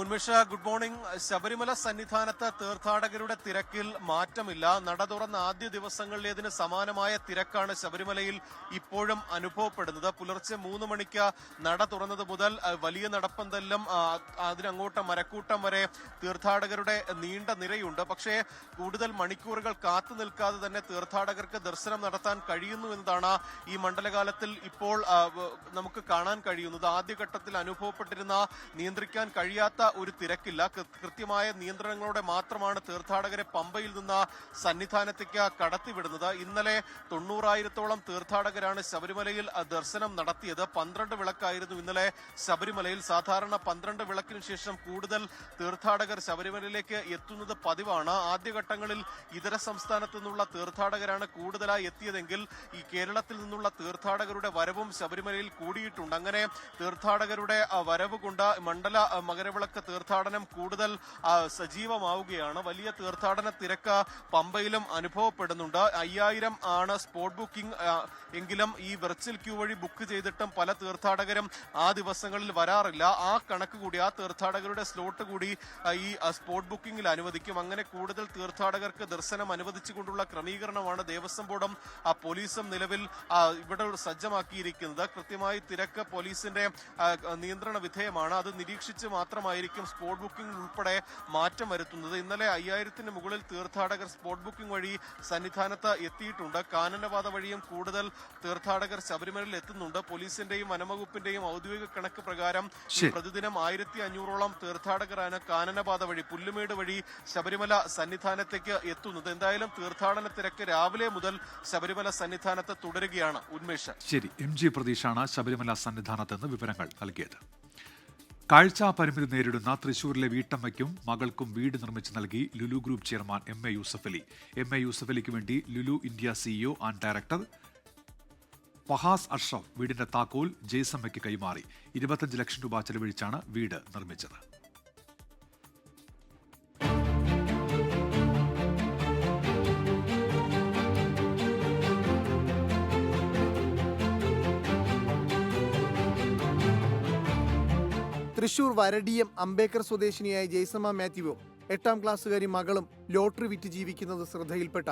ഉന്മേഷ, ഗുഡ് മോർണിംഗ്. ശബരിമല സന്നിധാനത്ത് തീർത്ഥാടകരുടെ തിരക്കിൽ മാറ്റമില്ല. നട തുറന്ന ആദ്യ ദിവസങ്ങളിലേതിന് സമാനമായ തിരക്കാണ് ശബരിമലയിൽ ഇപ്പോഴും അനുഭവപ്പെടുന്നത്. പുലർച്ചെ 3 മണിക്ക് നട തുറന്നത് മുതൽ വലിയ നടപ്പന്തലിലും അതിനങ്ങോട്ട് മരക്കൂട്ടം വരെ തീർത്ഥാടകരുടെ നീണ്ട നിരയുണ്ട്. പക്ഷേ കൂടുതൽ മണിക്കൂറുകൾ കാത്തു നിൽക്കാതെ തന്നെ തീർത്ഥാടകർക്ക് ദർശനം നടത്താൻ കഴിയുന്നു എന്നതാണ് ഈ മണ്ഡലകാലത്തിൽ ഇപ്പോൾ നമുക്ക് കാണാൻ കഴിയുന്നത്. ആദ്യഘട്ടത്തിൽ അനുഭവപ്പെട്ടിരുന്ന നിയന്ത്രിക്കാൻ കഴിയാത്ത ഒരു തിരക്കില്ല. കൃത്യമായ നിയന്ത്രണങ്ങളോടെ മാത്രമാണ് തീർത്ഥാടകരെ പമ്പയിൽ നിന്ന് സന്നിധാനത്തേക്ക് കടത്തിവിടുന്നത്. ഇന്നലെ 90,000-ഓളം തീർത്ഥാടകരാണ് ശബരിമലയിൽ ദർശനം നടത്തിയത്. 12 വിളക്കായിരുന്നു ഇന്നലെ ശബരിമലയിൽ. സാധാരണ 12 വിളക്കിന് ശേഷം കൂടുതൽ തീർത്ഥാടകർ ശബരിമലയിലേക്ക് എത്തുന്നത് പതിവാണ്. ആദ്യഘട്ടങ്ങളിൽ ഇതര സംസ്ഥാനത്തു നിന്നുള്ള തീർത്ഥാടകരാണ് കൂടുതലായി എത്തിയതെങ്കിൽ ഈ കേരളത്തിൽ നിന്നുള്ള തീർത്ഥാടകരുടെ വരവും ശബരിമലയിൽ കൂടിയിട്ടുണ്ട്. അങ്ങനെ തീർത്ഥാടകരുടെ വരവ് കൊണ്ട് മണ്ഡല മകരവിളക്ക് തീർത്ഥാടനം കൂടുതൽ സജീവമാവുകയാണ്. വലിയ തീർത്ഥാടന തിരക്ക് പമ്പയിലും അനുഭവപ്പെടുന്നുണ്ട്. 5000 ആണ് സ്പോട്ട് ബുക്കിംഗ് എങ്കിലും ഈ വെർച്വൽ ക്യൂ വഴി ബുക്ക് ചെയ്തിട്ടും പല തീർത്ഥാടകരും ആ ദിവസങ്ങളിൽ വരാറില്ല. ആ കണക്ക് കൂടി, ആ തീർത്ഥാടകരുടെ സ്ലോട്ട് കൂടി ഈ സ്പോട്ട് ബുക്കിംഗിൽ അനുവദിക്കും. അങ്ങനെ കൂടുതൽ തീർത്ഥാടകർക്ക് ദർശനം അനുവദിച്ചുകൊണ്ടുള്ള ക്രമീകരണമാണ് ദേവസ്വം ബോർഡും പോലീസും നിലവിൽ ഇവിടെ സജ്ജമാക്കിയിരിക്കുന്നത്. കൃത്യമായി തിരക്ക് പോലീസിന്റെ നിയന്ത്രണ വിധേയമാണ്. അത് നിരീക്ഷിച്ച് മാത്രമായിരിക്കും സ്പോട്ട് ബുക്കിംഗ് ഉൾപ്പെടെ മാറ്റം വരുത്തുന്നത്. ഇന്നലെ 5000-ന് മുകളിൽ തീർത്ഥാടകർ സ്പോട്ട് ബുക്കിംഗ് വഴി സന്നിധാനത്ത് എത്തിയിട്ടുണ്ട്. കാനനപാത വഴിയും കൂടുതൽ തീർത്ഥാടകർ ശബരിമലയിൽ എത്തുന്നുണ്ട്. പോലീസിന്റെയും വനംവകുപ്പിന്റെയും ഔദ്യോഗിക കണക്ക് പ്രകാരം പ്രതിദിനം 1500-ഓളം തീർത്ഥാടകരാണ് കാനനപാത വഴി, പുല്ലുമേട് വഴി ശബരിമല സന്നിധാനത്തേക്ക് എത്തുന്നത്. എന്തായാലും തീർത്ഥാടന തിരക്ക് രാവിലെ മുതൽ ശബരിമല സന്നിധാനത്ത് തുടരുകയാണ്. ഉന്മേഷ, ശരി. MG പ്രതീഷാണ് ശബരിമല സന്നിധാനത്ത് നിന്ന് വിവരങ്ങൾ നൽകിയത്. കാഴ്ചാ പരിമിതി നേരിടുന്ന തൃശൂരിലെ വീട്ടമ്മയ്ക്കും മകൾക്കും വീട് നിർമ്മിച്ച് നൽകി Lulu group chairman MA Yusuf Ali. MA Yusuf അലിക്ക് വേണ്ടി Lulu India CEO and director Fahas Ashraf വീടിന്റെ താക്കോൽ ജയ്സമ്മയ്ക്ക് കൈമാറി. 25 ലക്ഷം രൂപ ചെലവഴിച്ചാണ് വീട് നിർമ്മിച്ചത്. തൃശൂർ വരടിയം അംബേദ്കർ സ്വദേശിനിയായ ജയ്സമ്മ മാത്യുവും 8ാം ക്ലാസ്സുകാരി മകളും ലോട്ടറി വിറ്റ് ജീവിക്കുന്നത് ശ്രദ്ധയിൽപ്പെട്ട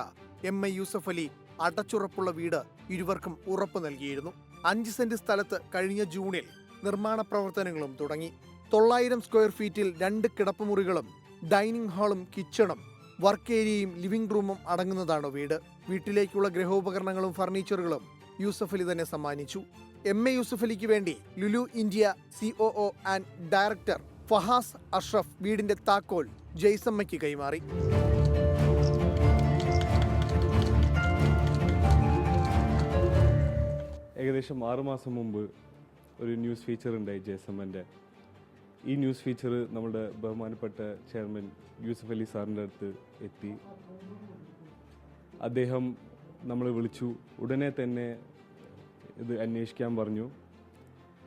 MA യൂസഫ് അലി അടച്ചുറപ്പുള്ള വീട് ഇരുവർക്കും ഉറപ്പ് നൽകിയിരുന്നു. 5 സെന്റ് സ്ഥലത്ത് കഴിഞ്ഞ ജൂണിൽ നിർമ്മാണ പ്രവർത്തനങ്ങളും തുടങ്ങി. 900 സ്ക്വയർ ഫീറ്റിൽ 2 കിടപ്പുമുറികളും ഡൈനിങ് ഹാളും കിച്ചണും വർക്ക് ഏരിയയും ലിവിംഗ് റൂമും അടങ്ങുന്നതാണ് വീട്. വീട്ടിലേക്കുള്ള ഗൃഹോപകരണങ്ങളും ഫർണിച്ചറുകളും യൂസഫ് അലി തന്നെ സമ്മാനിച്ചു. MA യൂസഫ് അലിക്ക് വേണ്ടി Lulu India COO and director Fahas Ashraf വീടിന്റെ താക്കോൽ ജയ്സമ്മയ്ക്ക് കൈമാറി. ഏകദേശം 6 മാസം മുമ്പ് ഒരു ന്യൂസ് ഫീച്ചർ ഉണ്ടായി ജയ്സമ്മൻ്റെ. ഈ ന്യൂസ് ഫീച്ചർ നമ്മുടെ ബഹുമാനപ്പെട്ട ചെയർമാൻ യൂസഫ് അലി സാറിൻ്റെ അടുത്ത് എത്തി. അദ്ദേഹം നമ്മളെ വിളിച്ചു. ഉടനെ തന്നെ ഇത് അന്വേഷിക്കാൻ പറഞ്ഞു.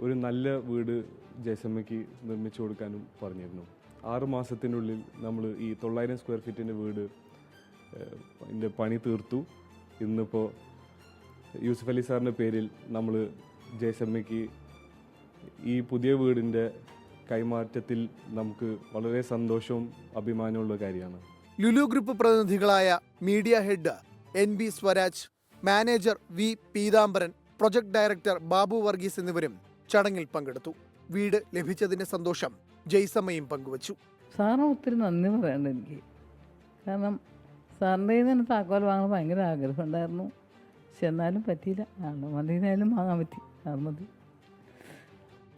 ഒരു നല്ല വീട് ജയ്സമ്മയ്ക്ക് നിർമ്മിച്ചു കൊടുക്കാനും പറഞ്ഞിരുന്നു. 6 മാസത്തിനുള്ളിൽ നമ്മൾ ഈ 900 സ്ക്വയർ ഫീറ്റിൻ്റെ വീട് അതിൻ്റെ പണി തീർത്തു. ഇന്നിപ്പോൾ യൂസഫ് അലി സാറിൻ്റെ പേരിൽ നമ്മൾ ജയ്സമ്മയ്ക്ക് ഈ പുതിയ വീടിൻ്റെ കൈമാറ്റത്തിൽ നമുക്ക് വളരെ സന്തോഷവും അഭിമാനമുള്ള കാര്യമാണ്. ലുലു ഗ്രൂപ്പ് പ്രതിനിധികളായ media head NB Swaraj, manager V Peethambaran, project director Babu Varghese എന്നിവരും ചടങ്ങിൽ പങ്കെടുത്തു. വീട് ലഭിച്ചതിന്റെ സന്തോഷം ജയ്സമ്മയും പങ്കുവച്ചു. സാറിന് ഒത്തിരി നന്ദി പറയണ്ട എനിക്ക്. കാരണം സാറിൻ്റെ കയ്യിൽ നിന്ന് താക്കോൽ വാങ്ങാൻ ഭയങ്കര ആഗ്രഹം ഉണ്ടായിരുന്നു. പക്ഷെ എന്നാലും പറ്റിയില്ല. മതിയായാലും വാങ്ങാൻ പറ്റി. അത് മതി.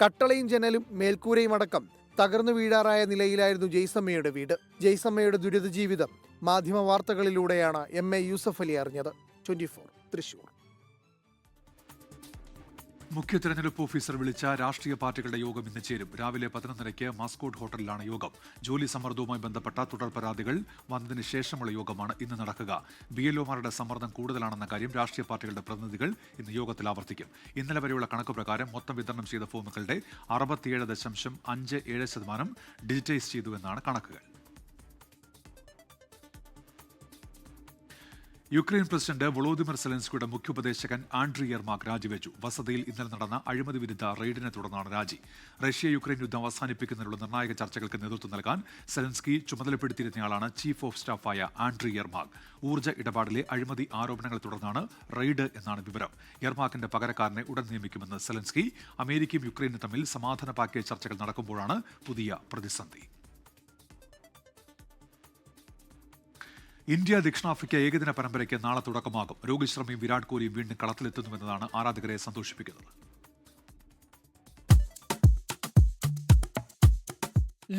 കട്ടളയും ജനലും മേൽക്കൂരയും അടക്കം തകർന്നു വീഴാറായ നിലയിലായിരുന്നു ജയ്സമ്മയുടെ വീട്. ജയ്സമ്മയുടെ ദുരിത ജീവിതം മാധ്യമ വാർത്തകളിലൂടെയാണ് MA യൂസഫ് അലി അറിഞ്ഞത്. 24 തൃശൂർ. മുഖ്യ തെരഞ്ഞെടുപ്പ് ഓഫീസർ വിളിച്ച രാഷ്ട്രീയ പാർട്ടികളുടെ യോഗം ഇന്ന് ചേരും. രാവിലെ 11:30 മാസ്കോട്ട് ഹോട്ടലിലാണ് യോഗം. ജോലി സമ്മർദ്ദവുമായി ബന്ധപ്പെട്ട തുടർ പരാതികൾ വന്നതിന് ശേഷമുള്ള യോഗമാണ് ഇന്ന് നടക്കുക. BLOമാരുടെ സമ്മർദ്ദം കൂടുതലാണെന്ന കാര്യം രാഷ്ട്രീയ പാർട്ടികളുടെ പ്രതിനിധികൾ ഇന്ന് യോഗത്തിൽ ആവർത്തിക്കും. ഇന്നലെ വരെയുള്ള കണക്ക് പ്രകാരം മൊത്തം വിതരണം ചെയ്ത ഫോമുകളുടെ 67.57% ഡിജിറ്റൈസ് ചെയ്തുവെന്നാണ് കണക്കുകൾ. യുക്രൈൻ പ്രസിഡന്റ് വൊളോദിമിർ സെലൻസ്കിയുടെ മുഖ്യോപദേശകൻ ആൻഡ്രി യെർമാക് രാജിവെച്ചു. വസതിയിൽ ഇന്നലെ നടന്ന അഴിമതി വിരുദ്ധ റെയ്ഡിനെ തുടർന്നാണ് രാജി. റഷ്യ യുക്രൈൻ യുദ്ധം അവസാനിപ്പിക്കുന്നതിനുള്ള നിർണായക ചർച്ചകൾക്ക് നേതൃത്വം നൽകാൻ സെലൻസ്കി ചുമതലപ്പെടുത്തിയിരുന്നയാളാണ് ചീഫ് ഓഫ് സ്റ്റാഫായ ആൻഡ്രി യെർമാക്. ഊർജ്ജ ഇടപാടിലെ അഴിമതി ആരോപണങ്ങളെ തുടർന്നാണ് റെയ്ഡ് എന്നാണ് വിവരം. യെർമാക്കിന്റെ പകരക്കാരനെ ഉടൻ നിയമിക്കുമെന്ന് സെലൻസ്കി. അമേരിക്കയും യുക്രൈനും തമ്മിൽ സമാധാന പാക്കേജ് ചർച്ചകൾ നടക്കുമ്പോഴാണ് പുതിയ പ്രതിസന്ധി. ഇന്ത്യ ദക്ഷിണാഫ്രിക്ക ഏകദിന പരമ്പരയ്ക്ക് നാളെ തുടക്കമാകും. രോഹിത് ശർമ്മയും വിരാട് കോഹ്ലിയും വീണ്ടും കളത്തിലെത്തുന്നുവെന്നതാണ് ആരാധകരെ സന്തോഷിപ്പിക്കുന്നത്.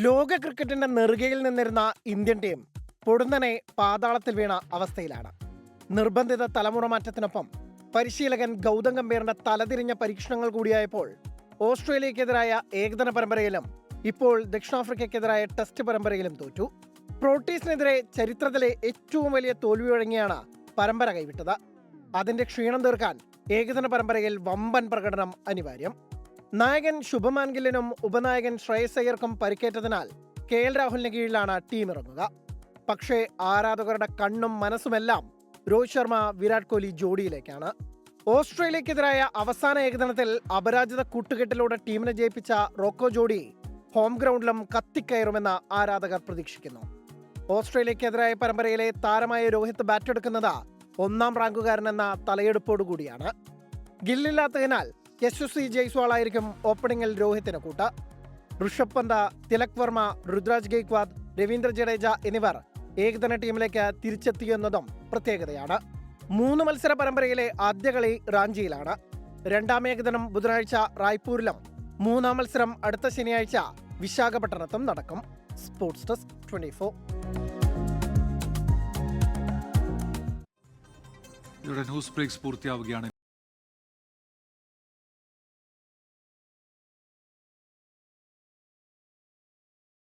ലോക ക്രിക്കറ്റിന്റെ നെറുകയിൽ നിന്നിരുന്ന ഇന്ത്യൻ ടീം പൊടുന്നനെ പാതാളത്തിൽ വീണ അവസ്ഥയിലാണ്. നിർബന്ധിത തലമുറ മാറ്റത്തിനൊപ്പം പരിശീലകൻ ഗൗതം ഗംഭീറിന്റെ തലതിരിഞ്ഞ പരീക്ഷണങ്ങൾ കൂടിയായപ്പോൾ ഓസ്ട്രേലിയക്കെതിരായ ഏകദിന പരമ്പരയിലും ഇപ്പോൾ ദക്ഷിണാഫ്രിക്കയ്ക്കെതിരായ ടെസ്റ്റ് പരമ്പരയിലും തോറ്റു. പ്രോട്ടീസിനെതിരെ ചരിത്രത്തിലെ ഏറ്റവും വലിയ തോൽവി വഴങ്ങിയാണ് പരമ്പര കൈവിട്ടത്. അതിന്റെ ക്ഷീണം തീർക്കാൻ ഏകദിന പരമ്പരയിൽ വമ്പൻ പ്രകടനം അനിവാര്യം. നായകൻ ശുഭമാൻ ഗില്ലിനും ഉപനായകൻ ശ്രേയസ് അയ്യർക്കും പരിക്കേറ്റതിനാൽ KL രാഹുലിന് കീഴിലാണ് ടീം ഇറങ്ങുക. പക്ഷേ ആരാധകരുടെ കണ്ണും മനസ്സുമെല്ലാം രോഹിത് ശർമ്മ വിരാട് കോഹ്ലി ജോഡിയിലേക്കാണ്. ഓസ്ട്രേലിയക്കെതിരായ അവസാന ഏകദിനത്തിൽ അപരാജിത കൂട്ടുകെട്ടിലൂടെ ടീമിനെ ജയിപ്പിച്ച റോക്കോ ജോഡി ഹോം ഗ്രൗണ്ടിലും കത്തിക്കയറുമെന്ന് ആരാധകർ പ്രതീക്ഷിക്കുന്നു. ഓസ്ട്രേലിയക്കെതിരായ പരമ്പരയിലെ താരമായ രോഹിത് ബാറ്റെടുക്കുന്നത് 1ാം റാങ്കുകാരനെന്ന തലയെടുപ്പോടുകൂടിയാണ്. ഗില്ലില്ലാത്തതിനാൽ യശസ്വി ജയ്സ്വാൾ ആയിരിക്കും ഓപ്പണിംഗിൽ രോഹിത്തിന് കൂട്ട്. ഋഷഭ് പന്ത്, തിലക് വർമ്മ, രുദ്രാജ് ഗെയ്ക്വാദ്, രവീന്ദ്ര ജഡേജ എന്നിവർ ഏകദിന ടീമിലേക്ക് തിരിച്ചെത്തിയെന്നതും പ്രത്യേകതയാണ്. 3 മത്സര പരമ്പരയിലെ ആദ്യ കളി റാഞ്ചിയിലാണ്. 2ാം ഏകദിനം ബുധനാഴ്ച റായ്പൂരിലും 3ാം മത്സരം അടുത്ത ശനിയാഴ്ച വിശാഖപട്ടണത്തും നടക്കും. Sports desk 24. ഇതോടെ ന്യൂസ് ബ്രേക്സ് പൂർത്തിയാവുകയാണ്.